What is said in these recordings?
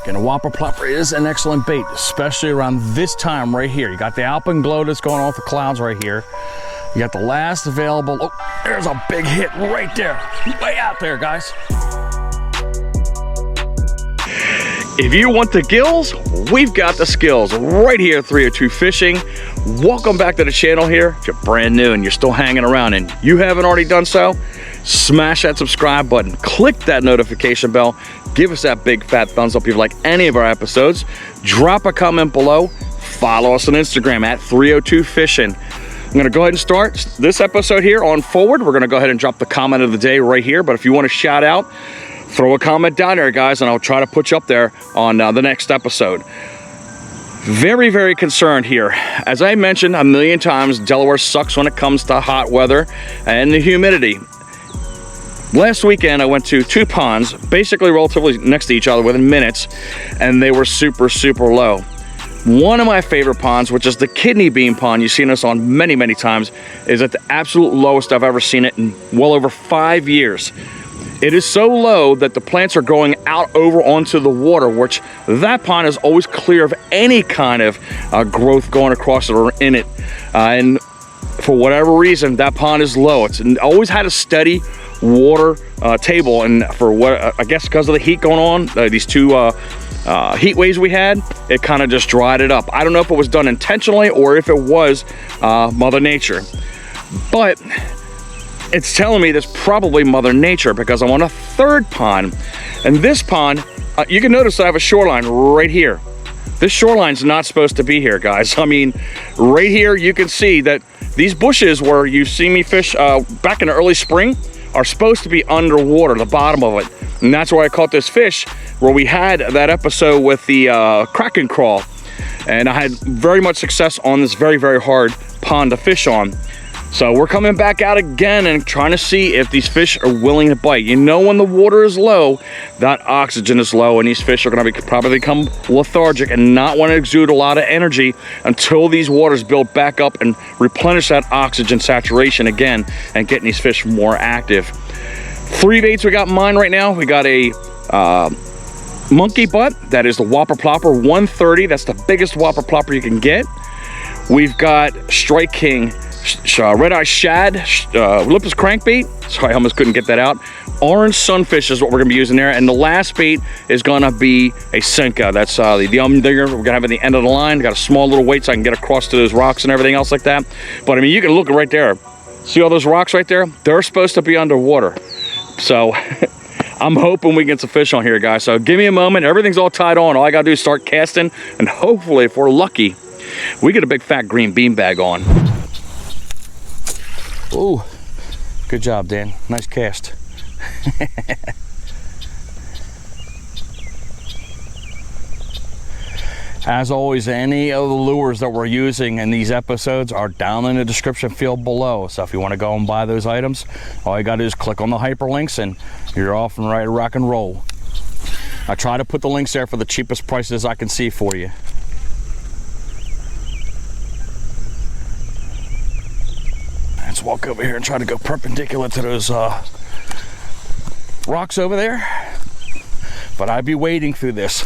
And a Whopper Plopper is an excellent bait, especially around this time right here. You got the alpenglow that's going off the clouds right here. You got the last available. Oh, there's a big hit right there. Way out there, guys. If you want the gills, we've got the skills right here at 302 Fishing. Welcome back to the channel here. If you're brand new and you're still hanging around and you haven't already done so, smash that subscribe button, click that notification bell, give us that big fat thumbs up if you like any of our episodes, drop a comment below, follow us on Instagram at 302 Fishing. I'm gonna go ahead and start this episode here on forward. We're gonna go ahead and drop the comment of the day right here, but if you want to shout out, throw a comment down there, guys, and I'll try to put you up there on the next episode. Very, very concerned here. As I mentioned a million times, Delaware sucks when it comes to hot weather and the humidity. Last weekend, I went to two ponds, basically relatively next to each other within minutes, and they were super, super low. One of my favorite ponds, which is the kidney bean pond, you've seen us on many, many times, is at the absolute lowest I've ever seen it in well over 5 years. It is so low that the plants are going out over onto the water, which that pond is always clear of any kind of growth going across it or in it. And for whatever reason, that pond is low. It's always had a steady water table, and for what I guess because of the heat going on, these two heat waves we had, it kind of just dried it up. I don't know if it was done intentionally or if it was Mother Nature, but it's telling me that's probably Mother Nature because I'm on a third pond. And this pond, you can notice I have a shoreline right here. This shoreline's not supposed to be here, guys. I mean, right here you can see that these bushes where you see me fish back in the early spring are supposed to be underwater, the bottom of it. And that's where I caught this fish, where we had that episode with the Kraken Craw. And I had very much success on this very, very hard pond to fish on. So we're coming back out again and trying to see if these fish are willing to bite. You know, when the water is low, that oxygen is low, and these fish are going to probably become lethargic and not want to exude a lot of energy until these waters build back up and replenish that oxygen saturation again and getting these fish more active. Three baits we got in mind right now. We got a Munky Butt. That is the Whopper Plopper 130. That's the biggest Whopper Plopper you can get. We've got Strike King Red Eye SHAD, lipless crankbait. Sorry, I almost couldn't get that out. Orange sunfish is what we're gonna be using there. And the last bait is gonna be a Senka. That's the digger we're gonna have at the end of the line. Got a small little weight so I can get across to those rocks and everything else like that. But I mean, you can look right there. See all those rocks right there? They're supposed to be underwater. So I'm hoping we get some fish on here, guys. So give me a moment. Everything's all tied on. All I gotta do is start casting, and hopefully, if we're lucky, we get a big fat green bean bag on. Ooh, good job, Dan. Nice cast. As always, any of the lures that we're using in these episodes are down in the description field below. So if you want to go and buy those items, all you got to do is click on the hyperlinks and you're off and ready to rock and roll. I try to put the links there for the cheapest prices I can see for you. Let's walk over here and try to go perpendicular to those rocks over there. But I'd be wading through this.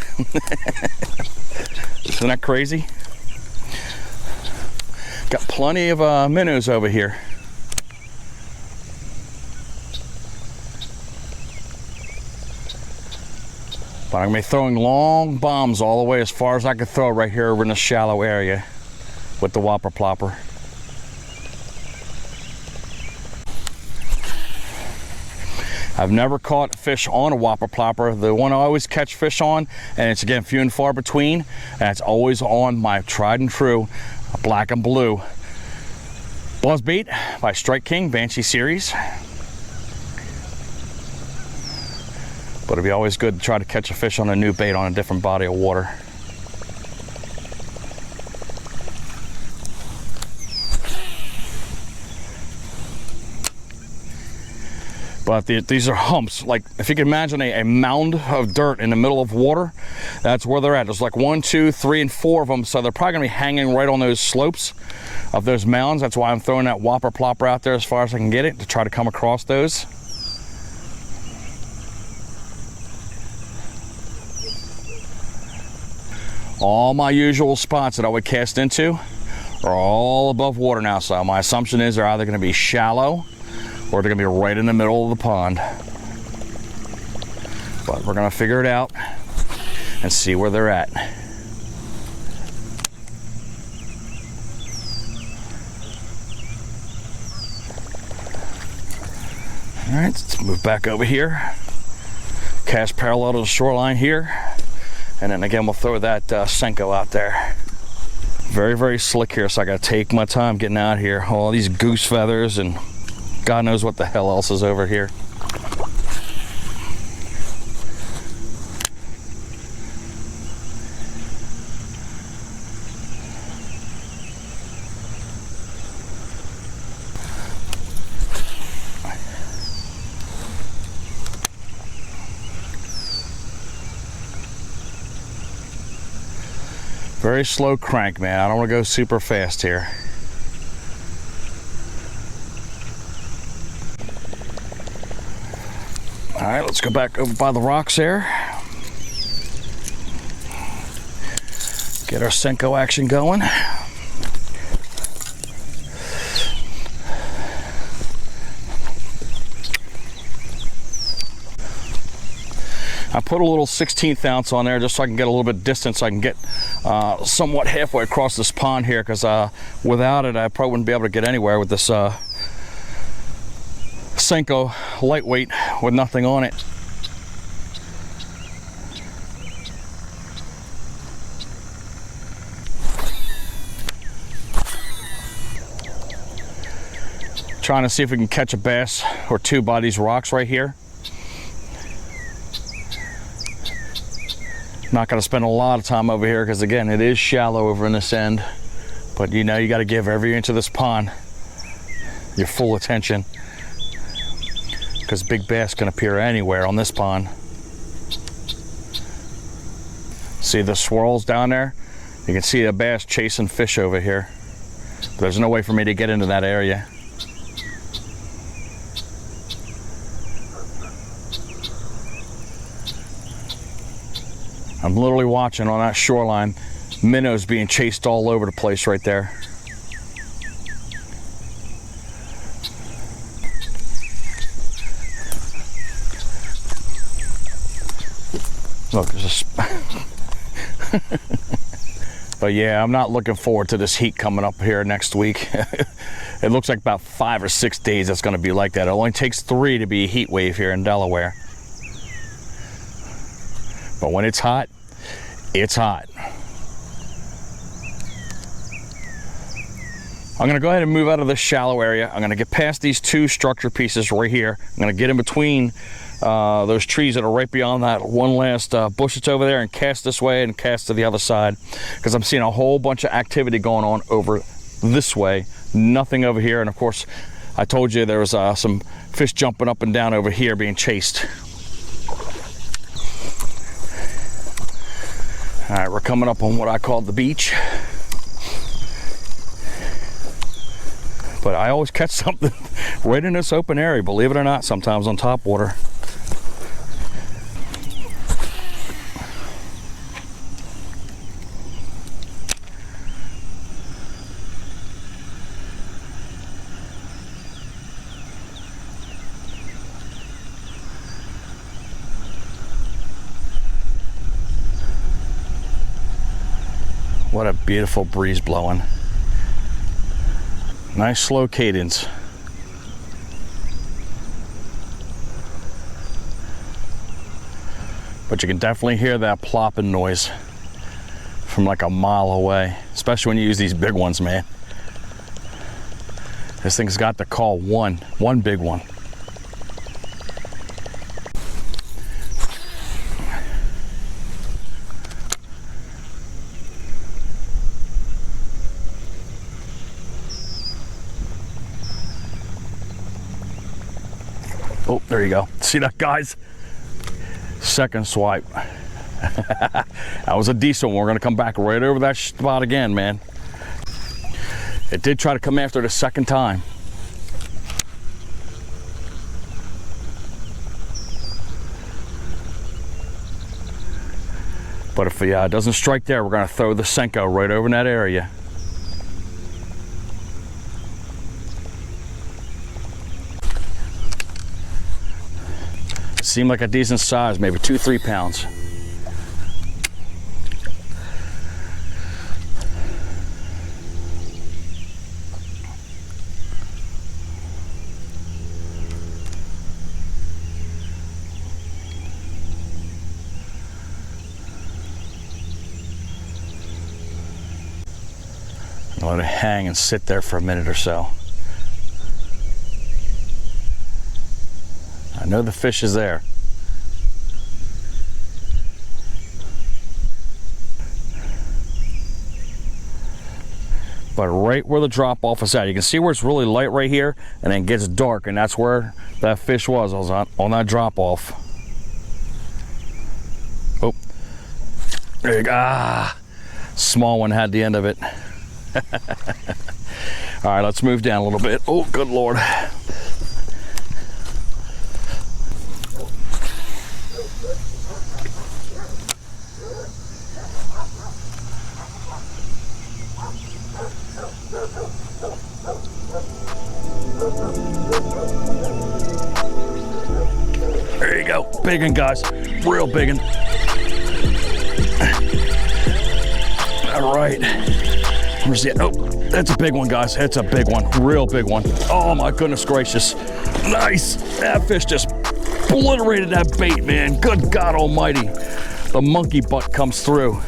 Isn't that crazy? Got plenty of minnows over here. But I'm gonna be throwing long bombs all the way as far as I can throw right here over in the shallow area with the Whopper Plopper. I've never caught fish on a Whopper Plopper. The one I always catch fish on, and it's again few and far between, and it's always on my tried and true black and blue buzzbait by Strike King Banshee series. But it'd be always good to try to catch a fish on a new bait on a different body of water. But these are humps. Like, if you can imagine a mound of dirt in the middle of water, that's where they're at. There's like 1, 2, 3, and 4 of them, so they're probably gonna be hanging right on those slopes of those mounds. That's why I'm throwing that Whopper Plopper out there as far as I can get it, to try to come across those. All my usual spots that I would cast into are all above water now, so my assumption is they're either going to be shallow or they're going to be right in the middle of the pond. But we're going to figure it out and see where they're at. All right, let's move back over here. Cast parallel to the shoreline here. And then again, we'll throw that Senko out there. Very, very slick here, so I gotta take my time getting out here. All these goose feathers and God knows what the hell else is over here. Very slow crank, man. I don't want to go super fast here. All right, let's go back over by the rocks there. Get our Senko action going. I put a little 1/16 ounce on there just so I can get a little bit of distance, so I can get somewhat halfway across this pond here, because without it I probably wouldn't be able to get anywhere with this Senko lightweight with nothing on it. Trying to see if we can catch a bass or two by these rocks right here. Not going to spend a lot of time over here because again it is shallow over in this end, but you know you got to give every inch of this pond your full attention, because big bass can appear anywhere on this pond. See the swirls down there? You can see a bass chasing fish over here. There's no way for me to get into that area. I'm literally watching on that shoreline, minnows being chased all over the place right there. Look, there's a but yeah, I'm not looking forward to this heat coming up here next week. It looks like about 5 or 6 days it's going to be like that. It only takes 3 to be a heat wave here in Delaware. But when it's hot, it's hot. I'm gonna go ahead and move out of this shallow area. I'm gonna get past these 2 structure pieces right here. I'm gonna get in between those trees that are right beyond that one last bush that's over there, and cast this way and cast to the other side, because I'm seeing a whole bunch of activity going on over this way. Nothing over here. And of course, I told you there was some fish jumping up and down over here being chased. All right, we're coming up on what I call the beach. But I always catch something right in this open area, believe it or not, sometimes on Topwater. What a beautiful breeze blowing. Nice slow cadence. But you can definitely hear that plopping noise from like a mile away, especially when you use these big ones, man. This thing's got to call one big one. Oh, there you go. See that, guys? Second swipe. That was a decent one. We're going to come back right over that spot again, man. It did try to come after the second time. But if it doesn't strike there, we're gonna throw the Senko right over in that area. Seemed like a decent size, maybe 2-3 pounds. Let it hang and sit there for a minute or so. I know the fish is there. But right where the drop off is at, you can see where it's really light right here and then gets dark, and that's where that fish was on that drop off. Oh, there you go. Ah, small one had the end of it. All right, let's move down a little bit. Oh, good Lord. There you go. Big one, guys. Real big one. All right. Where's the, oh, that's a big one, guys. That's a big one. Real big one. Oh, my goodness gracious. Nice. That fish just obliterated that bait, man. Good God almighty. The monkey butt comes through.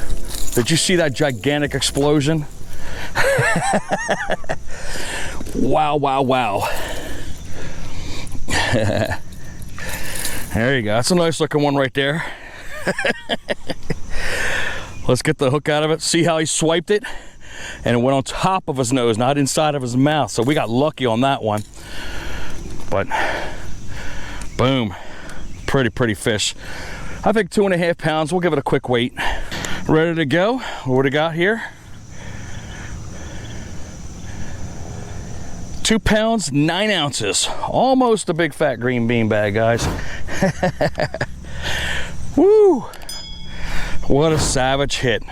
Did you see that gigantic explosion? Wow, wow, wow. There you go. That's a nice looking one right there. Let's get the hook out of it. See how he swiped it? And it went on top of his nose, not inside of his mouth. So we got lucky on that one. But boom, pretty fish. I think 2.5 pounds. We'll give it a quick weight. Ready to go. What do we got here? 2 pounds, 9 ounces. Almost a big fat green bean bag, guys. Woo! What a savage hit.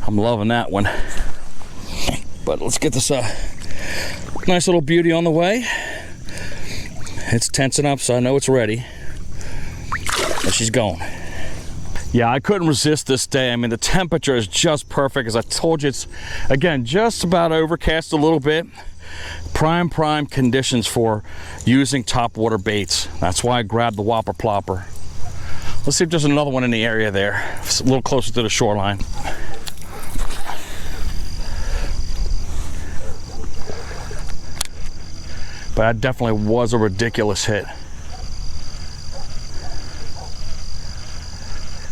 I'm loving that one. But let's get this nice little beauty on the way. It's tensing up, so I know it's ready. And she's going. Yeah, I couldn't resist this day. I mean, the temperature is just perfect. As I told you, it's, again, just about overcast a little bit. Prime conditions for using topwater baits. That's why I grabbed the Whopper Plopper. Let's see if there's another one in the area there. It's a little closer to the shoreline. But that definitely was a ridiculous hit.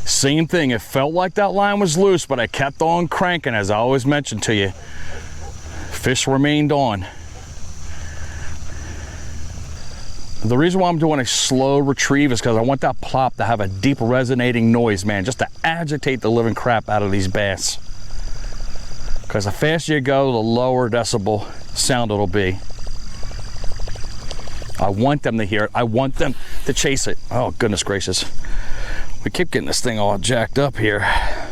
Same thing, it felt like that line was loose, but I kept on cranking, as I always mentioned to you. Fish remained on. The reason why I'm doing a slow retrieve is because I want that plop to have a deep resonating noise, man, just to agitate the living crap out of these bass. Because the faster you go, the lower decibel sound it'll be. I want them to hear it. I want them to chase it. Oh, goodness gracious. We keep getting this thing all jacked up here. I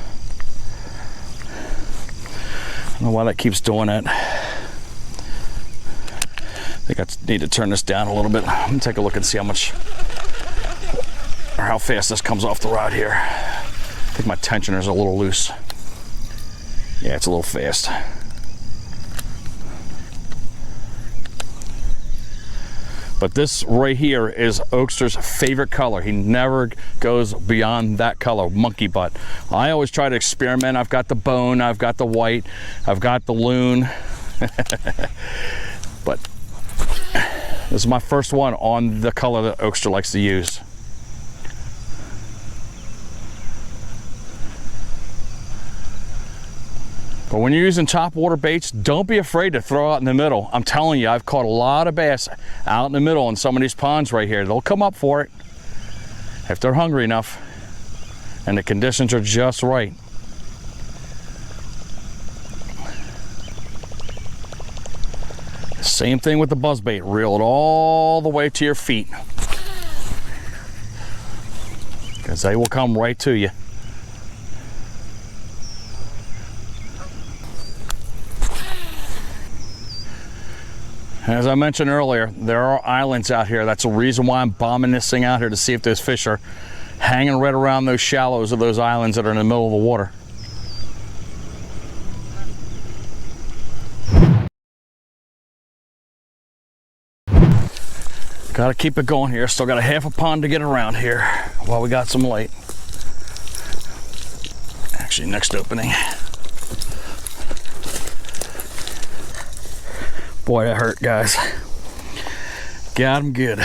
don't know why that keeps doing it. I think I need to turn this down a little bit. Let me take a look and see how much, or how fast this comes off the rod here. I think my tensioner's a little loose. Yeah, it's a little fast. But this right here is Oakster's favorite color. He never goes beyond that color, monkey butt. I always try to experiment. I've got the bone, I've got the white, I've got the loon. But this is my first one on the color that Oakster likes to use. But when you're using topwater baits, don't be afraid to throw out in the middle. I'm telling you, I've caught a lot of bass out in the middle in some of these ponds right here. They'll come up for it if they're hungry enough and the conditions are just right. Same thing with the buzzbait. Reel it all the way to your feet. because they will come right to you. As I mentioned earlier, there are islands out here. That's the reason why I'm bombing this thing out here, to see if those fish are hanging right around those shallows of those islands that are in the middle of the water. Gotta keep it going here. Still got a half a pond to get around here while we got some light. Actually, next opening. Boy, that hurt, guys. Got him good.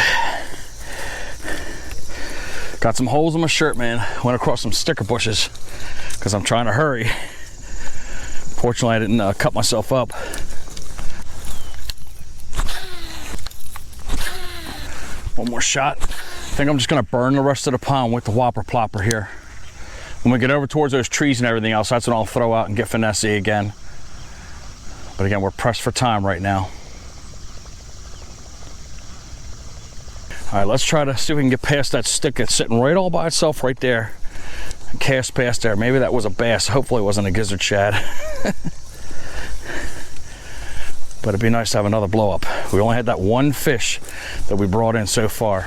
Got some holes in my shirt, man. Went across some sticker bushes because I'm trying to hurry. Fortunately, I didn't cut myself up. One more shot. I think I'm just gonna burn the rest of the pond with the Whopper Plopper here. When we get over towards those trees and everything else, that's when I'll throw out and get Finesse again. But again, we're pressed for time right now. All right, let's try to see if we can get past that stick that's sitting right all by itself right there. And cast past there. Maybe that was a bass. Hopefully it wasn't a gizzard shad. But it'd be nice to have another blow up. We only had that one fish that we brought in so far.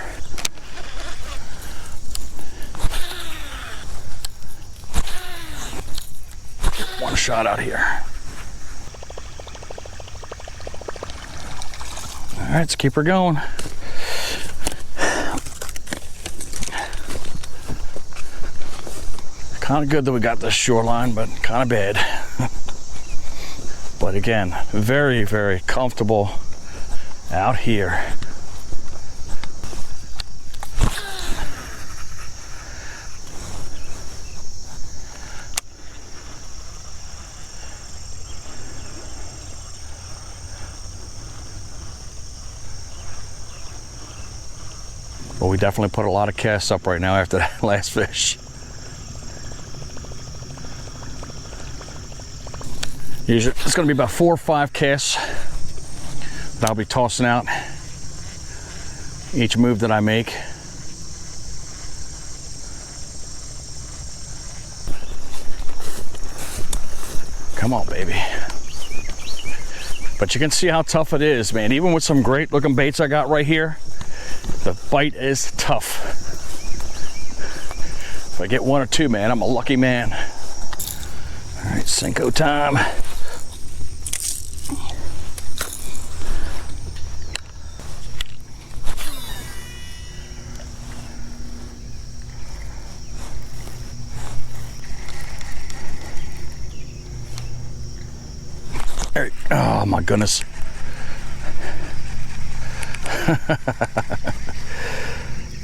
One shot out here. All right, let's keep her going. Kind of good that we got this shoreline, but kind of bad. But again, very, very comfortable out here. But we definitely put a lot of casts up right now after that last fish. Usually it's going to be about 4 or 5 casts that I'll be tossing out each move that I make. Come on, baby. But you can see how tough it is, man. Even with some great looking baits I got right here, the bite is tough. If I get 1 or 2, man, I'm a lucky man. All right, Cinco time. Oh my goodness.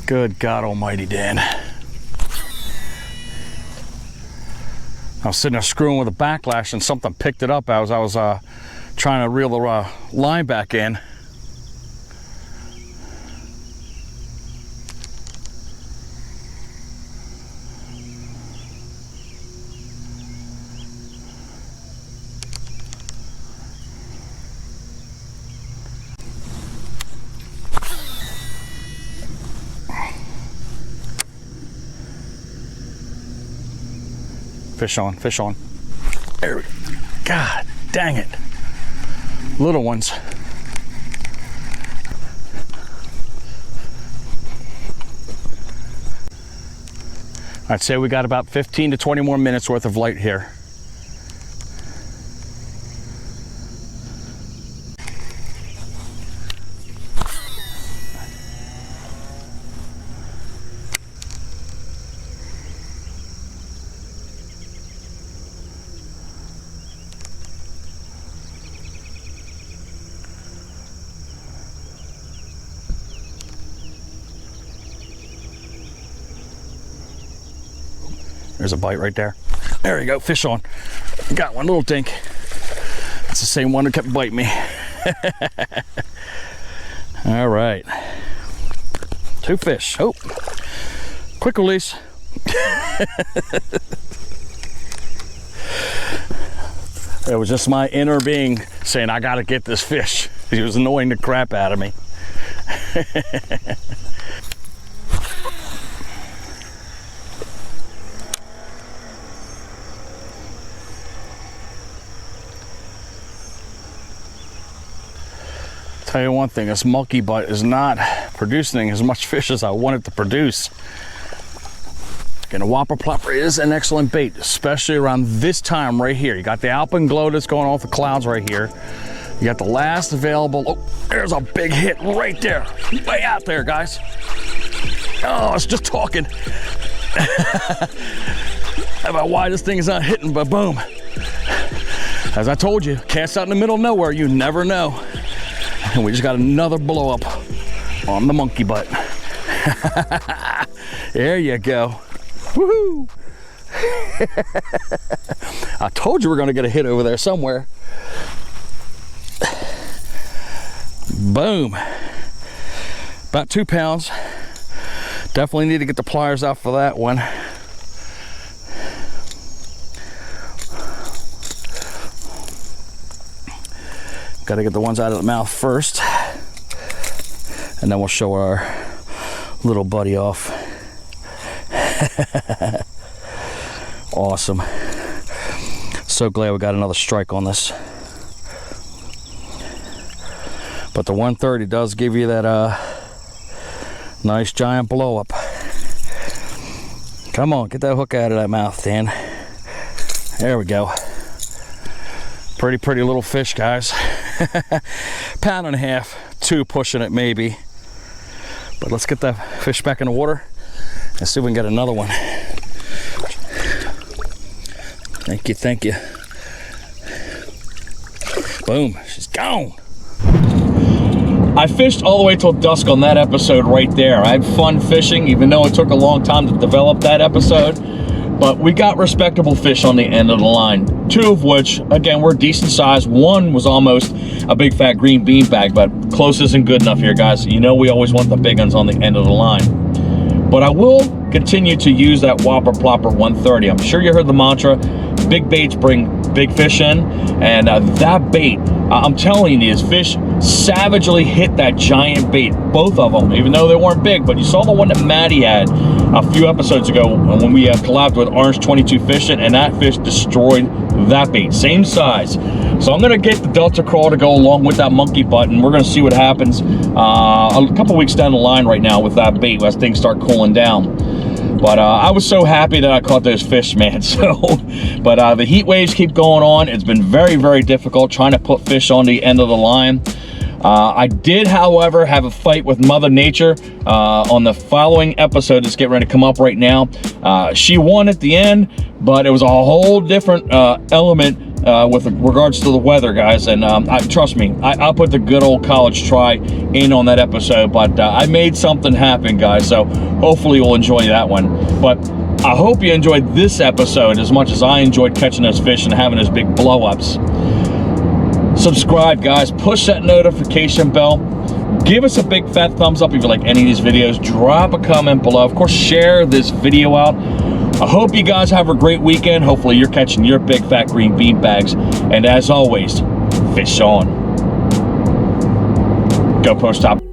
Good God almighty, Dan. I was sitting there screwing with a backlash and something picked it up as I was trying to reel the line back in. Fish on, fish on. There we go. God dang it. Little ones. I'd say we got about 15 to 20 more minutes worth of light here. There's a bite right there. There you go, fish on. Got one, little dink. It's the same one that kept biting me. All right. 2 fish. Oh, quick release. It was just my inner being saying, I gotta get this fish. He was annoying the crap out of me. tell you one thing, this Munky Butt is not producing as much fish as I want it to produce. And a Whopper Plopper is an excellent bait, especially around this time right here. You got the alpenglow that's going off the clouds right here. You got the last available. Oh, there's a big hit right there. Way out there, guys. Oh, it's just talking about why this thing is not hitting, but boom. As I told you, cast out in the middle of nowhere, you never know. And we just got another blow up on the Munky Butt. There you go. Woohoo! I told you we're gonna get a hit over there somewhere. Boom. About 2 pounds. Definitely need to get the pliers out for that one. Got to get the ones out of the mouth first, and then we'll show our little buddy off. Awesome. So glad we got another strike on this. But the 130 does give you that nice giant blow up. Come on, get that hook out of that mouth, Dan. There we go. Pretty little fish, guys. Pound and a half, 2 pushing it maybe. But let's get that fish back in the water and see if we can get another one. Thank you, thank you. Boom, she's gone. I fished all the way till dusk on that episode right there. I had fun fishing, even though it took a long time to develop that episode. But we got respectable fish on the end of the line. 2 of which, again, were decent size. 1 was almost a big fat green bean bag, but close isn't good enough here, guys. You know we always want the big ones on the end of the line. But I will continue to use that Whopper Plopper 130. I'm sure you heard the mantra, big baits bring big fish in, and that bait, I'm telling you, these fish savagely hit that giant bait, both of them, even though they weren't big. But you saw the one that Matty had a few episodes ago when we collabed with Orange 22 Fishing, and that fish destroyed that bait, same size. So I'm gonna get the Delta Craw to go along with that Munky Butt, and we're gonna see what happens a couple weeks down the line right now with that bait as things start cooling down. But I was so happy that I caught those fish, man. So, but the heat waves keep going on. It's been very difficult trying to put fish on the end of the line. I did, however, have a fight with Mother Nature on the following episode that's getting ready to come up right now. She won at the end, but it was a whole different element with regards to the weather, guys. And trust me, I'll put the good old college try in on that episode, but I made something happen, guys. So hopefully you'll enjoy that one. But I hope you enjoyed this episode as much as I enjoyed catching those fish and having those big blow-ups. Subscribe, guys. Push that notification bell. Give us a big fat thumbs up if you like any of these videos. Drop a comment below. Of course, share this video out. I hope you guys have a great weekend. Hopefully you're catching your big fat green bean bags. And as always, fish on. GoPro stop.